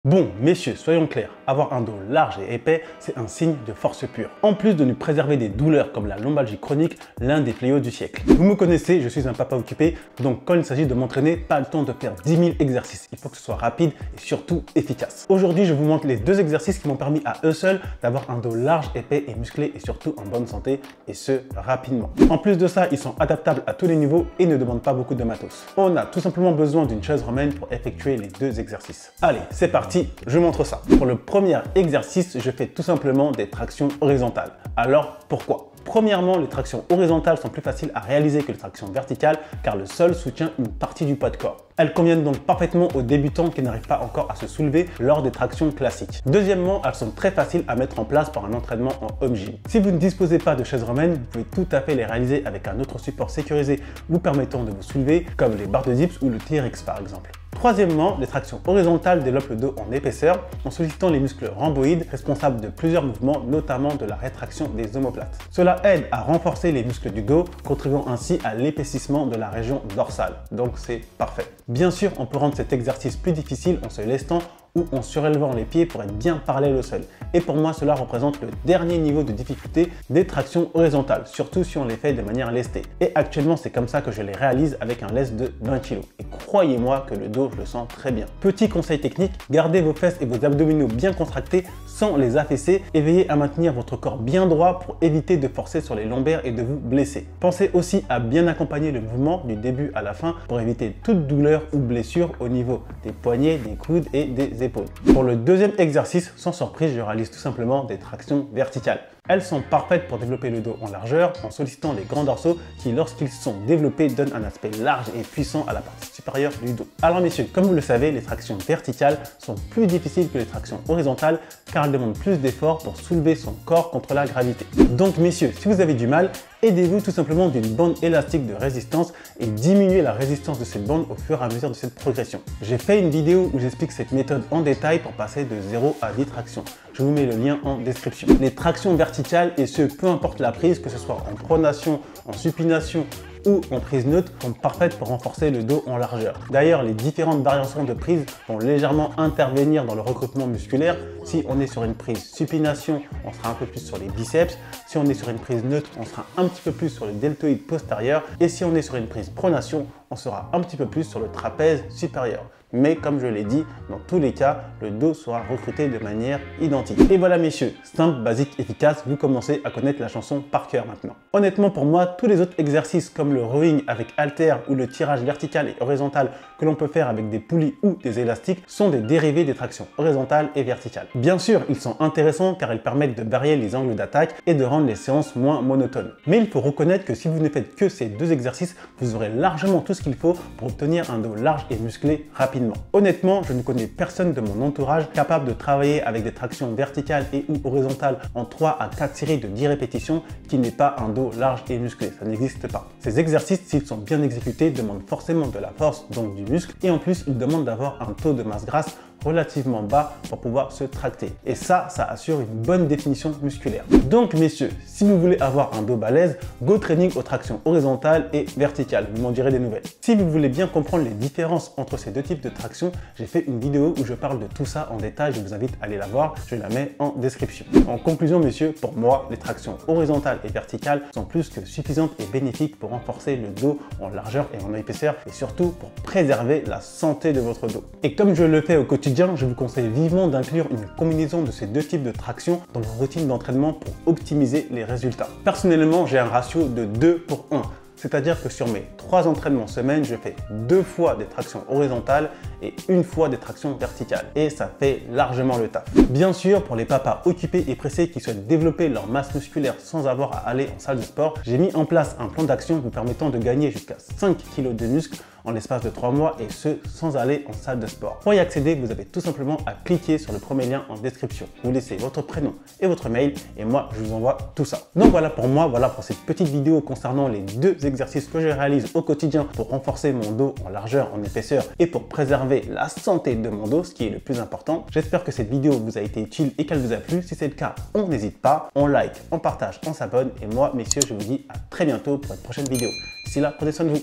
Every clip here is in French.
Bon, messieurs, soyons clairs, avoir un dos large et épais, c'est un signe de force pure. En plus de nous préserver des douleurs comme la lombalgie chronique, l'un des fléaux du siècle. Vous me connaissez, je suis un papa occupé, donc quand il s'agit de m'entraîner, pas le temps de faire 10 000 exercices. Il faut que ce soit rapide et surtout efficace. Aujourd'hui, je vous montre les deux exercices qui m'ont permis à eux seuls d'avoir un dos large, épais et musclé et surtout en bonne santé, et ce, rapidement. En plus de ça, ils sont adaptables à tous les niveaux et ne demandent pas beaucoup de matos. On a tout simplement besoin d'une chaise romaine pour effectuer les deux exercices. Allez, c'est parti. Je montre ça. Pour le premier exercice, je fais tout simplement des tractions horizontales. Alors, pourquoi? Premièrement, les tractions horizontales sont plus faciles à réaliser que les tractions verticales car le sol soutient une partie du poids de corps. Elles conviennent donc parfaitement aux débutants qui n'arrivent pas encore à se soulever lors des tractions classiques. Deuxièmement, elles sont très faciles à mettre en place par un entraînement en home gym. Si vous ne disposez pas de chaise romaine, vous pouvez tout à fait les réaliser avec un autre support sécurisé vous permettant de vous soulever comme les barres de dips ou le TRX par exemple. Troisièmement, les tractions horizontales développent le dos en épaisseur en sollicitant les muscles rhomboïdes responsables de plusieurs mouvements, notamment de la rétraction des omoplates. Cela aide à renforcer les muscles du dos, contribuant ainsi à l'épaississement de la région dorsale. Donc c'est parfait. Bien sûr, on peut rendre cet exercice plus difficile en se lestant ou en surélevant les pieds pour être bien parallèle au sol. Et pour moi, cela représente le dernier niveau de difficulté des tractions horizontales, surtout si on les fait de manière lestée. Et actuellement, c'est comme ça que je les réalise avec un lest de 20 kg. Et croyez-moi que le dos, je le sens très bien. Petit conseil technique, gardez vos fesses et vos abdominaux bien contractés sans les affaisser et veillez à maintenir votre corps bien droit pour éviter de forcer sur les lombaires et de vous blesser. Pensez aussi à bien accompagner le mouvement du début à la fin pour éviter toute douleur ou blessure au niveau des poignets, des coudes et des épaules. Pour le deuxième exercice, sans surprise, je réalise tout simplement des tractions verticales. Elles sont parfaites pour développer le dos en largeur en sollicitant les grands dorsaux qui, lorsqu'ils sont développés, donnent un aspect large et puissant à la partie supérieure du dos. Alors messieurs, comme vous le savez, les tractions verticales sont plus difficiles que les tractions horizontales car elles demandent plus d'efforts pour soulever son corps contre la gravité. Donc messieurs, si vous avez du mal, aidez-vous tout simplement d'une bande élastique de résistance et diminuez la résistance de cette bande au fur et à mesure de cette progression. J'ai fait une vidéo où j'explique cette méthode en détail pour passer de 0 à 10 tractions. Je vous mets le lien en description. Les tractions verticales, et ce peu importe la prise, que ce soit en pronation, en supination ou en prise neutre, sont parfaites pour renforcer le dos en largeur. D'ailleurs, les différentes variations de prise vont légèrement intervenir dans le recrutement musculaire. Si on est sur une prise supination, on sera un peu plus sur les biceps. Si on est sur une prise neutre, on sera un petit peu plus sur le deltoïde postérieur. Et si on est sur une prise pronation, on sera un petit peu plus sur le trapèze supérieur. Mais comme je l'ai dit, dans tous les cas, le dos sera recruté de manière identique. Et voilà messieurs, simple, basique, efficace, vous commencez à connaître la chanson par cœur maintenant. Honnêtement pour moi, tous les autres exercices comme le rowing avec haltère ou le tirage vertical et horizontal que l'on peut faire avec des poulies ou des élastiques sont des dérivés des tractions horizontales et verticales. Bien sûr, ils sont intéressants car ils permettent de varier les angles d'attaque et de rendre les séances moins monotones. Mais il faut reconnaître que si vous ne faites que ces deux exercices, vous aurez largement tout ce qu'il faut pour obtenir un dos large et musclé rapidement. Honnêtement, je ne connais personne de mon entourage capable de travailler avec des tractions verticales et ou horizontales en 3 à 4 séries de 10 répétitions qui n'ait pas un dos large et musclé. Ça n'existe pas. Ces exercices, s'ils sont bien exécutés, demandent forcément de la force, donc du muscle, et en plus, ils demandent d'avoir un taux de masse grasse relativement bas pour pouvoir se tracter. Et ça assure une bonne définition musculaire. Donc messieurs, si vous voulez avoir un dos balèze, go training aux tractions horizontales et verticales. Vous m'en direz des nouvelles. Si vous voulez bien comprendre les différences entre ces deux types de tractions, j'ai fait une vidéo où je parle de tout ça en détail. Je vous invite à aller la voir. Je la mets en description. En conclusion messieurs, pour moi, les tractions horizontales et verticales sont plus que suffisantes et bénéfiques pour renforcer le dos en largeur et en épaisseur et surtout pour préserver la santé de votre dos. Et comme je le fais au quotidien, je vous conseille vivement d'inclure une combinaison de ces deux types de tractions dans vos routines d'entraînement pour optimiser les résultats. Personnellement, j'ai un ratio de 2 pour 1. C'est-à-dire que sur mes 3 entraînements semaine, je fais 2 fois des tractions horizontales et 1 fois des tractions verticales. Et ça fait largement le taf. Bien sûr, pour les papas occupés et pressés qui souhaitent développer leur masse musculaire sans avoir à aller en salle de sport, j'ai mis en place un plan d'action vous permettant de gagner jusqu'à 5 kg de muscle en l'espace de 3 mois et ce, sans aller en salle de sport. Pour y accéder, vous avez tout simplement à cliquer sur le premier lien en description. Vous laissez votre prénom et votre mail et moi, je vous envoie tout ça. Donc voilà pour moi, voilà pour cette petite vidéo concernant les deux exercices que je réalise au quotidien pour renforcer mon dos en largeur, en épaisseur et pour préserver la santé de mon dos, ce qui est le plus important. J'espère que cette vidéo vous a été utile et qu'elle vous a plu. Si c'est le cas, on n'hésite pas, on like, on partage, on s'abonne et moi, messieurs, je vous dis à très bientôt pour une prochaine vidéo. D'ici là, prenez soin de vous.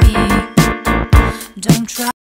me. Don't try.